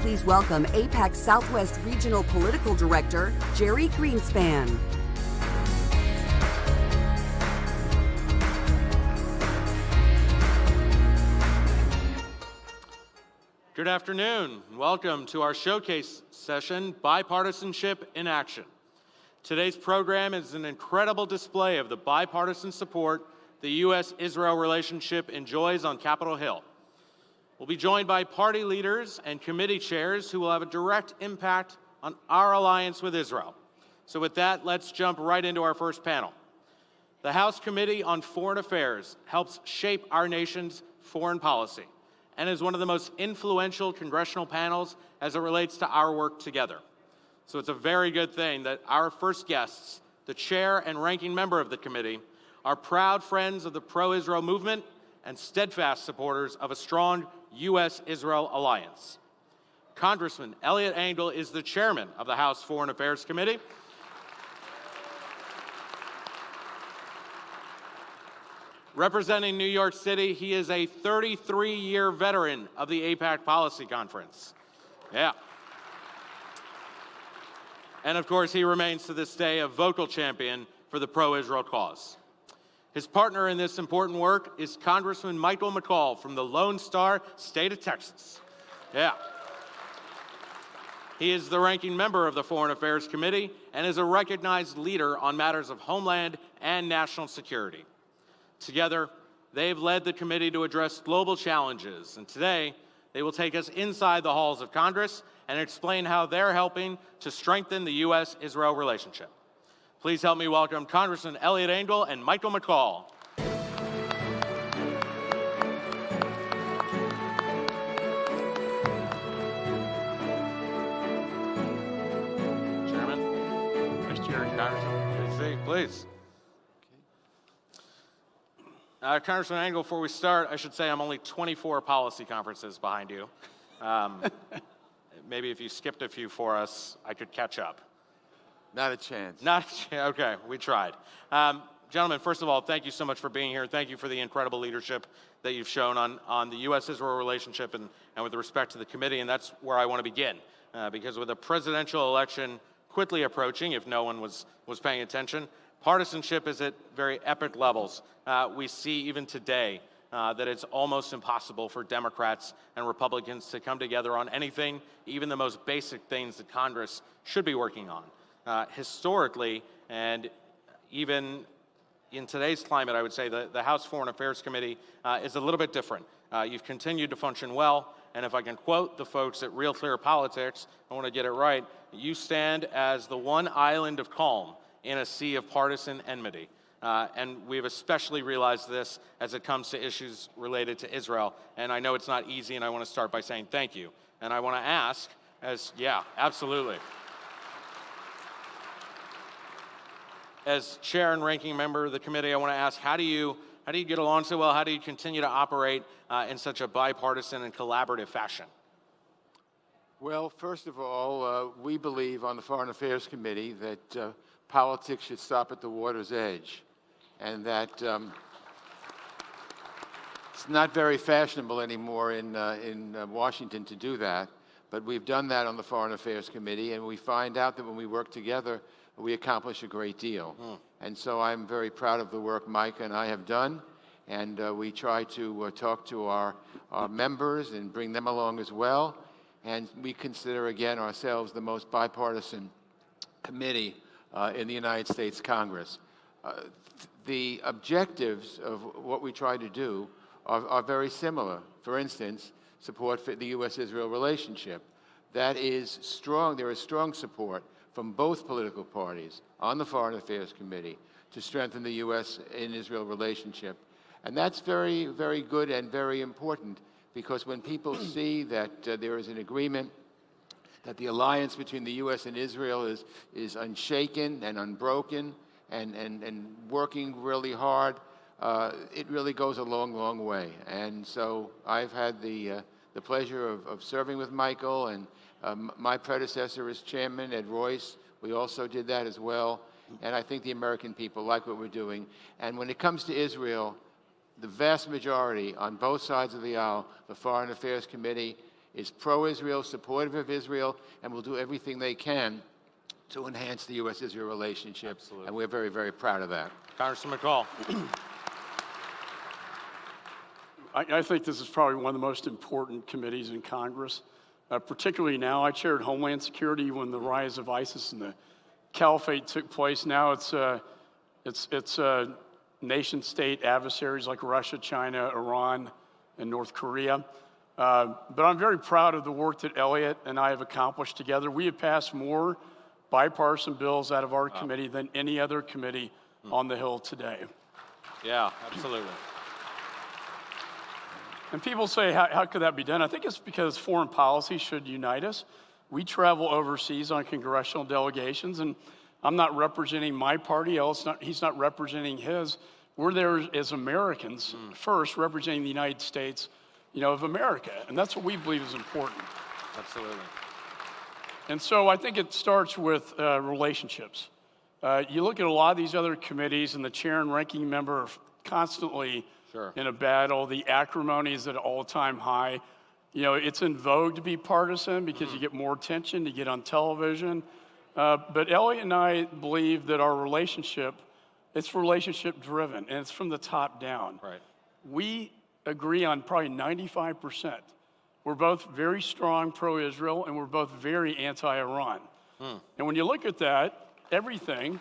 please welcome AIPAC Southwest Regional Political Director, Jerry Greenspan. Good afternoon. Welcome to our showcase session, Bipartisanship in Action. Today's program is an incredible display of the bipartisan support the U.S.-Israel relationship enjoys on Capitol Hill. We'll be joined by party leaders and committee chairs who will have a direct impact on our alliance with Israel. So with that, let's jump right into our first panel. The House Committee on Foreign Affairs helps shape our nation's foreign policy and is one of the most influential congressional panels as it relates to our work together. So it's a very good thing that our first guests, the chair and ranking member of the committee, are proud friends of the pro-Israel movement and steadfast supporters of a strong U.S.-Israel alliance. Congressman Eliot Engel is the chairman of the House Foreign Affairs Committee. Representing New York City, he is a 33-year veteran of the AIPAC Policy Conference. Yeah. And of course, he remains to this day a vocal champion for the pro-Israel cause. His partner in this important work is Congressman McCaul from the Lone Star State of Texas. Yeah. He is the ranking member of the Foreign Affairs Committee and is a recognized leader on matters of homeland and national security. Together, they've led the committee to address global challenges, and today they will take us inside the halls of Congress and explain how they're helping to strengthen the U.S.-Israel relationship. Please help me welcome Congressman Eliot Engel and McCaul. Chairman. Vice Chair. Congressman. Good to see you. Please. Congressman Engel, before we start, I should say I'm only 24 policy conferences behind you. Maybe if you skipped a few for us, I could catch up. Not a chance. Not a chance. Okay, we tried. Gentlemen, first of all, thank you so much for being here. Thank you for the incredible leadership that you've shown on the U.S.-Israel relationship and with respect to the committee, and that's where I want to begin. Because with a presidential election quickly approaching, if no one was paying attention, partisanship is at very epic levels. We see even today that it's almost impossible for Democrats and Republicans to come together on anything, even the most basic things that Congress should be working on. Historically, and even in today's climate, I would say the House Foreign Affairs Committee is a little bit different. You've continued to function well, and if I can quote the folks at Real Clear Politics, I want to get it right, you stand as the one island of calm in a sea of partisan enmity. And we've especially realized this as it comes to issues related to Israel. And I know it's not easy, and I want to start by saying thank you. And I want to ask, yeah, absolutely. As chair and ranking member of the committee, I want to ask, how do you get along so well? How do you continue to operate in such a bipartisan and collaborative fashion? Well, first of all, we believe on the Foreign Affairs Committee that politics should stop at the water's edge, and that it's not very fashionable anymore in Washington to do that, but we've done that on the Foreign Affairs Committee, and we find out that when we work together, we accomplish a great deal. And so I'm very proud of the work Mike and I have done, and we try to talk to our members and bring them along as well, and we consider, again, ourselves the most bipartisan committee in the United States Congress. The objectives of what we try to do are very similar. For instance, support for the U.S.-Israel relationship. That is strong. There is strong support from both political parties on the Foreign Affairs Committee to strengthen the U.S. and Israel relationship. And that's very, very good and very important, because when people see that there is an agreement that the alliance between the U.S. and Israel is unshaken and unbroken and working really hard, it really goes a long, long way. And so I've had the pleasure of serving with Michael, and my predecessor as chairman, Ed Royce, we also did that as well. And I think the American people like what we're doing. And when it comes to Israel, the vast majority on both sides of the aisle, the Foreign Affairs Committee is pro-Israel, supportive of Israel, and will do everything they can to enhance the U.S.-Israel relationship. Absolutely. And we're very, very proud of that. Congressman McCaul. I think this is probably one of the most important committees in Congress, particularly now. I chaired Homeland Security when the rise of ISIS and the caliphate took place. Now it's nation-state adversaries like Russia, China, Iran, and North Korea. But I'm very proud of the work that Elliot and I have accomplished together. We have passed more bipartisan bills out of our committee than any other committee on the Hill today. Yeah, absolutely. And people say, how could that be done? I think it's because foreign policy should unite us. We travel overseas on congressional delegations, and I'm not representing my party. He's not representing his. We're there as Americans first, representing the United States, of America, and that's what we believe is important. Absolutely. And so I think it starts with relationships. You look at a lot of these other committees, and the chair and ranking member are constantly in a battle. The acrimony is at an all-time high. It's in vogue to be partisan because you get more attention, you get on television. But Elliot and I believe that our relationship, it's relationship-driven, and it's from the top down. Right. We agree on probably 95%. We're both very strong pro-Israel, and we're both very anti-Iran. And when you look at that, everything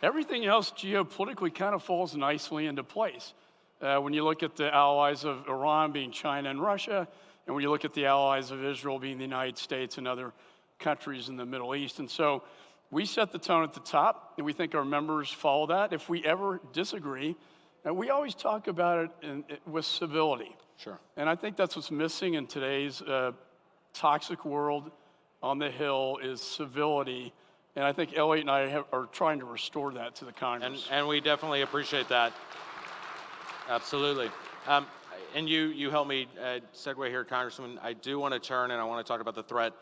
else geopolitically kind of falls nicely into place. When you look at the allies of Iran being China and Russia, and when you look at the allies of Israel being the United States and other countries in the Middle East. And so we set the tone at the top, and we think our members follow that. If we ever disagree, we always talk about it with civility. Sure. And I think that's what's missing in today's toxic world on the Hill is civility. And I think Elliot and I are trying to restore that to the Congress. And we definitely appreciate that. Absolutely. And you help me segue here, Congressman. I do want to turn and I want to talk about the threat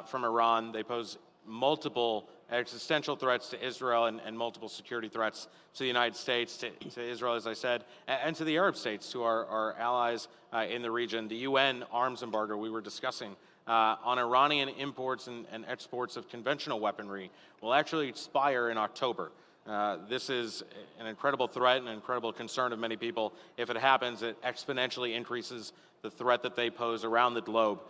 from Iran. They pose multiple existential threats to Israel and multiple security threats to the United States, to Israel, as I said, and to the Arab states, to our allies in the region. The UN arms embargo we were discussing on Iranian imports and exports of conventional weaponry will actually expire in October. This is an incredible threat and an incredible concern of many people. If it happens, it exponentially increases the threat that they pose around the globe.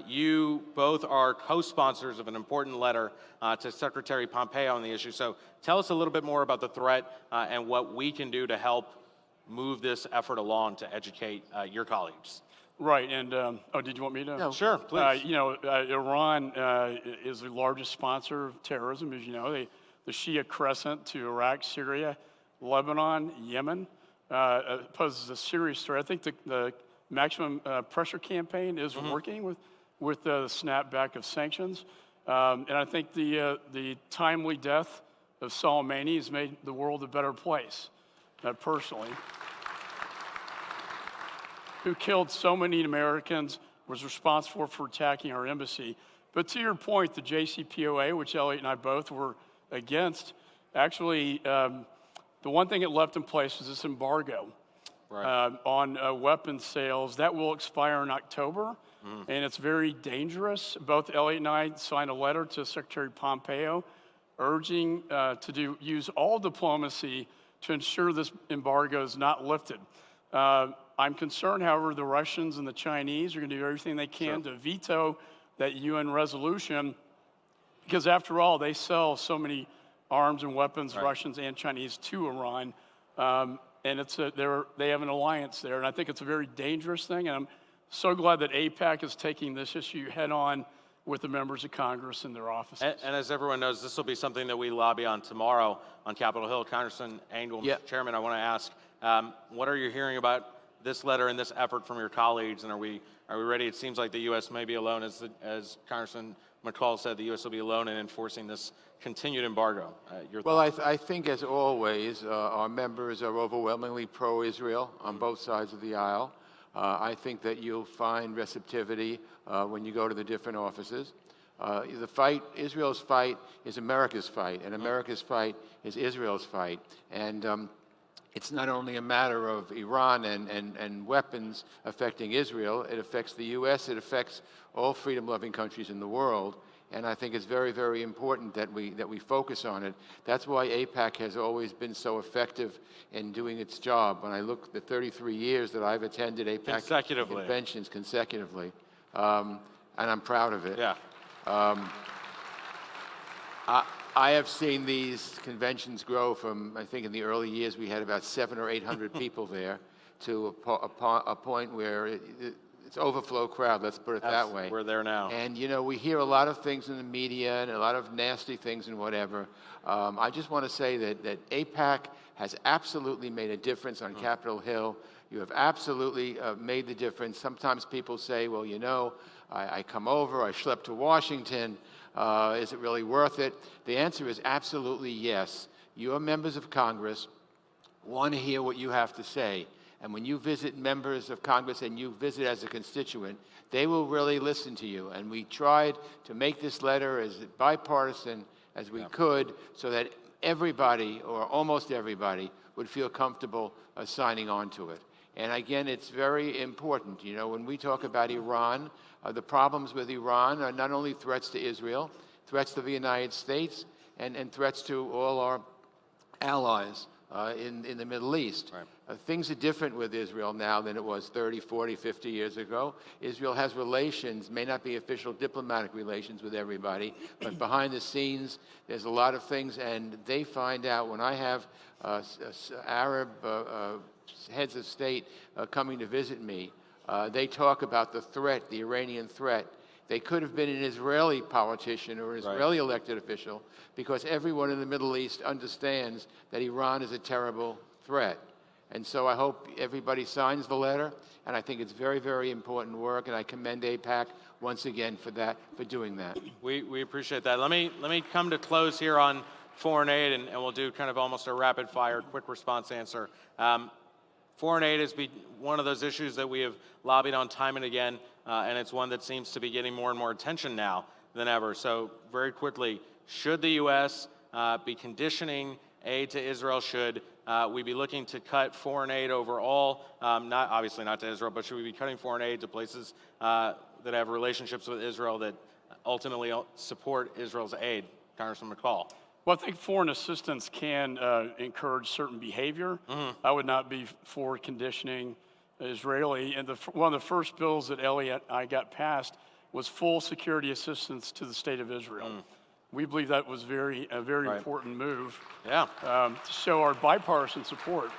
You both are co-sponsors of an important letter to Secretary Pompeo on the issue. So tell us a little bit more about the threat and what we can do to help move this effort along to educate your colleagues. Right, and did you want me to? No. Sure, please. Iran is the largest sponsor of terrorism, as you know. The Shia Crescent to Iraq, Syria, Lebanon, Yemen poses a serious threat. I think the maximum pressure campaign is working with the snapback of sanctions. And I think the timely death of Soleimani has made the world a better place, personally. Who killed so many Americans, was responsible for attacking our embassy. But to your point, the JCPOA, which Elliot and I both were against, actually, the one thing it left in place was this embargo on weapons sales. That will expire in October, and it's very dangerous. Both Elliot and I signed a letter to Secretary Pompeo urging to use all diplomacy to ensure this embargo is not lifted. I'm concerned, however, the Russians and the Chinese are going to do everything they can to veto that UN resolution, because after all, they sell so many arms and weapons, Russians and Chinese, to Iran, and they have an alliance there, and I think it's a very dangerous thing, and I'm so glad that AIPAC is taking this issue head on with the members of Congress in their offices. And as everyone knows, this will be something that we lobby on tomorrow on Capitol Hill. Congressman Engel, Mr. Chairman, I want to ask, what are you hearing about this letter and this effort from your colleagues, and are we ready? It seems like the U.S. may be alone, as Congressman McCaul said, the U.S. will be alone in enforcing this continued embargo. Well, I think, as always, our members are overwhelmingly pro-Israel on both sides of the aisle. I think that you'll find receptivity when you go to the different offices. Israel's fight is America's fight, and America's fight is Israel's fight. And it's not only a matter of Iran and weapons affecting Israel, it affects the U.S., it affects all freedom-loving countries in the world. And I think it's very, very important that we focus on it. That's why AIPAC has always been so effective in doing its job. When I look at the 33 years that I've attended AIPAC conventions consecutively, and I'm proud of it. Yeah. I have seen these conventions grow from, I think in the early years we had about 700 or 800 people there, to a point where it's overflow crowd, let's put it that way. We're there now. And you know, we hear a lot of things in the media and a lot of nasty things and whatever. I just want to say that AIPAC has absolutely made a difference on Capitol Hill. You have absolutely made the difference. Sometimes people say, well, you know, I come over, I schlep to Washington. Is it really worth it? The answer is absolutely yes. Your members of Congress want to hear what you have to say. And when you visit members of Congress and you visit as a constituent, they will really listen to you. And we tried to make this letter as bipartisan as we could so that everybody, or almost everybody, would feel comfortable signing on to it. And again, it's very important. You know, when we talk about Iran, the problems with Iran are not only threats to Israel, threats to the United States, and threats to all our allies in the Middle East. Right. Things are different with Israel now than it was 30, 40, 50 years ago. Israel has relations, may not be official diplomatic relations with everybody, but behind the scenes, there's a lot of things, and they find out when I have Arab heads of state coming to visit me, they talk about the threat, the Iranian threat. They could have been an Israeli politician or an Israeli elected official, because everyone in the Middle East understands that Iran is a terrible threat. And so I hope everybody signs the letter, and I think it's very, very important work, and I commend AIPAC once again for doing that. We appreciate that. Let me come to close here on foreign aid, and we'll do kind of almost a rapid-fire, quick response answer. Foreign aid has been one of those issues that we have lobbied on time and again, and it's one that seems to be getting more and more attention now than ever. So very quickly, should the U.S. Be conditioning aid to Israel? Should we be looking to cut foreign aid overall? Obviously not to Israel, but should we be cutting foreign aid to places that have relationships with Israel that ultimately support Israel's aid? Congressman McCaul. Well, I think foreign assistance can encourage certain behavior. I would not be for conditioning Israeli. And one of the first bills that Elliot and I got passed was full security assistance to the state of Israel. We believe that was a very important move to show our bipartisan support.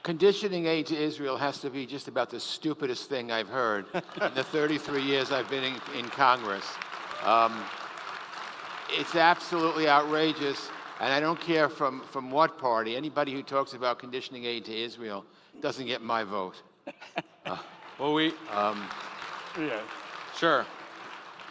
Conditioning aid to Israel has to be just about the stupidest thing I've heard in the 33 years I've been in Congress. It's absolutely outrageous, and I don't care from what party. Anybody who talks about conditioning aid to Israel doesn't get my vote. Well, Yeah. Sure.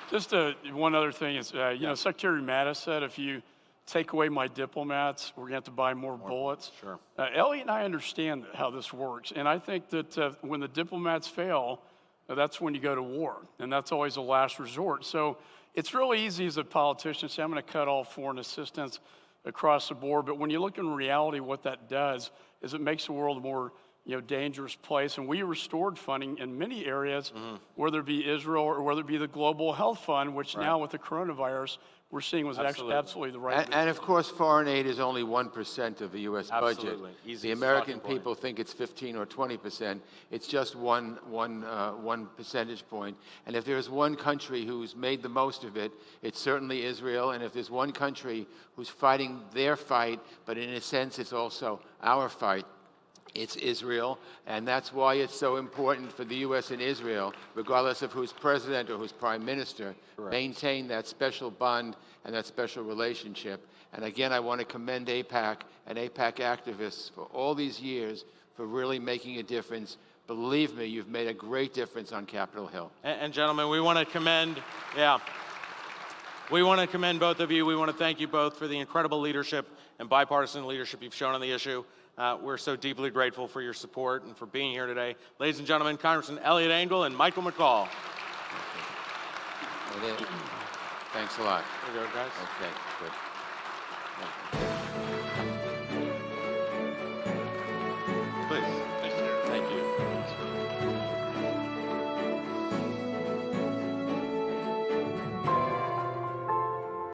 Just one other thing is, you know, Secretary Mattis said if you take away my diplomats, we're going to have to buy more bullets. Sure. Elliot and I understand how this works, and I think that when the diplomats fail, that's when you go to war, and that's always a last resort. So it's really easy as a politician to say, I'm going to cut all foreign assistance across the board, but when you look in reality, what that does is it makes the world a more dangerous place. And we restored funding in many areas, whether it be Israel or whether it be the Global Health Fund, which now with the coronavirus, we're seeing was absolutely the right and of course, foreign aid is only 1% of the U.S. budget. Easy the American people think it's 15 or 20%. It's just one percentage point. And if there's one country who's made the most of it, it's certainly Israel. And if there's one country who's fighting their fight, but in a sense it's also our fight, it's Israel, and that's why it's so important for the U.S. and Israel, regardless of who's president or who's prime minister, maintain that special bond and that special relationship. And again, I want to commend AIPAC and AIPAC activists for all these years for really making a difference. Believe me, you've made a great difference on Capitol Hill. And gentlemen, we want to commend, we want to commend both of you. We want to thank you both for the incredible leadership and bipartisan leadership you've shown on the issue. We're so deeply grateful for your support and for being here today. Ladies and gentlemen, Congressman Elliot Engel and Michael McCaul. Thanks a lot. There you go, guys. Okay, good.